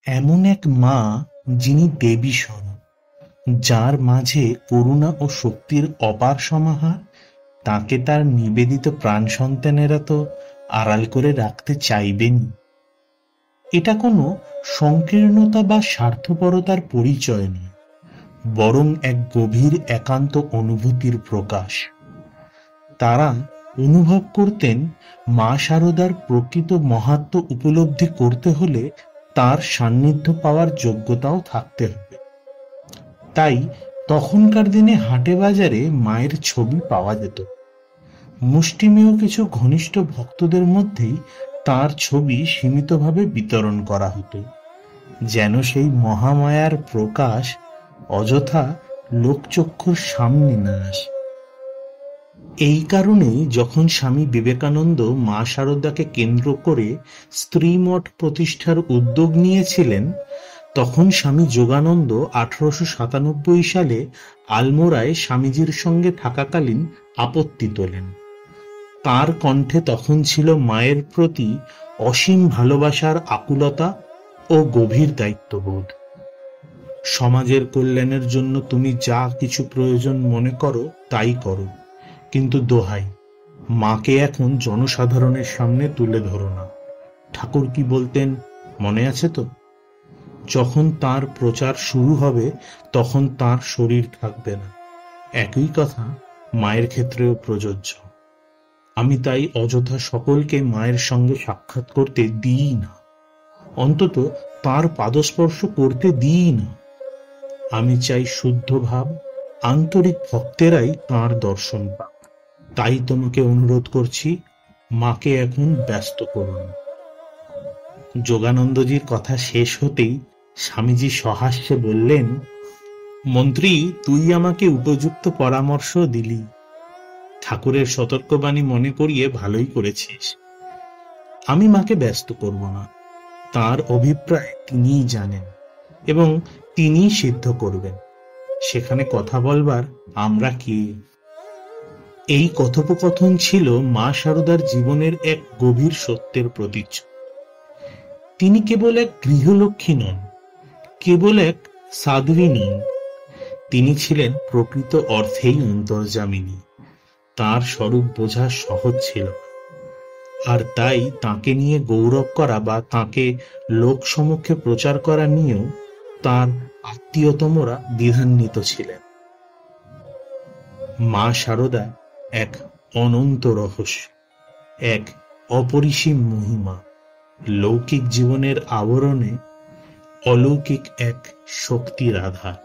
এমন এক মা যিনি দেবী স্বরূপ, যার মাঝে করুণা ও শক্তির অপার সমাহার, তাকে তার নিবেদিত প্রাণ সন্তানেরা তো আড়াল করে রাখতে চাইবেনই। এটা কোনো সংকীর্ণতা বা স্বার্থপরতার পরিচয় নয়, বরং এক গভীর একান্ত অনুভূতির প্রকাশ। তারা অনুভব করতেন, মা শারদার প্রকৃত মাহাত্ম্য উপলব্ধি করতে হলে তার সান্নিধ্য পাওয়ার যোগ্যতাও থাকতে হবে। তাই তখনকার দিনে হাটে বাজারে মায়ের ছবি পাওয়া যেত। মুষ্টিমেয় কিছু ঘনিষ্ঠ ভক্তদের মধ্যেই তার ছবি সীমিতভাবে বিতরণ করা হতো, যেন সেই মহামায়ার প্রকাশ অযথা লোকচক্ষুর সামনে না আসে। এই কারণেই যখন স্বামী বিবেকানন্দ মা শারদাকে কেন্দ্র করে স্ত্রীমঠ প্রতিষ্ঠার উদ্যোগ নিয়েছিলেন, তখন স্বামী যোগানন্দ 1897 সালে আলমোড়ায় স্বামীজির সঙ্গে থাকাকালীন আপত্তি তোলেন। তার কণ্ঠে তখন ছিল মায়ের প্রতি অসীম ভালোবাসার আকুলতা ও গভীর দায়িত্ববোধ। সমাজের কল্যাণের জন্য তুমি যা কিছু প্রয়োজন মনে করো তাই করো, কিন্তু দোহাই, মাকে এখন জনসাধারণের সামনে তুলে ধরো না। ঠাকুর কি বলতেন মনে আছে তো? যখন তার প্রচার শুরু হবে তখন তার শরীর থাকবে না। একই কথা মায়ের ক্ষেত্রেও প্রযোজ্য। আমি তাই অযথা সকলকে মায়ের সঙ্গে সাক্ষাৎ করতে দিই না, অন্তত তার পাদস্পর্শ করতে দিই না। আমি চাই শুদ্ধ ভাব, আন্তরিক ভক্তেরাই তাঁর দর্শন পাক। তাই তোমাকে অনুরোধ করছি, মাকে এখন ব্যস্ত করুন। যোগানন্দজির কথা শেষ হতেই স্বামীজি সহাস্যে বললেন, মন্ত্রী, তুই আমাকে উপযুক্ত পরামর্শ দিলি। ঠাকুরের সতর্কবাণী মনে করিয়ে ভালোই করেছিস। আমি মাকে ব্যস্ত করব না। তার অভিপ্রায় তিনিই জানেন এবং তিনিই সিদ্ধ করবেন। সেখানে কথা বলবার আমরা কে? এই কথোপকথন ছিল মা শারদার জীবনের এক গভীর সত্যের প্রতিচ্ছবি। তিনি কেবল এক গৃহলক্ষ্মী নন, কেবল এক সাধ্বী নন, তিনি ছিলেন প্রকৃত অর্থেই অন্তর্যামিনী। তার স্বরূপ বোঝা সহজ ছিল না, আর তাই তাকে নিয়ে গৌরব করা বা তাকে লোক সমক্ষে প্রচার করা নিয়েও তার আত্মীয়তমরা দ্বিধান্বিত ছিলেন। মা শারদা এক অনন্ত রহস্য, এক অপরিসীম মহিমা, লৌকিক জীবনের আবরণে অলৌকিক এক শক্তির আধার।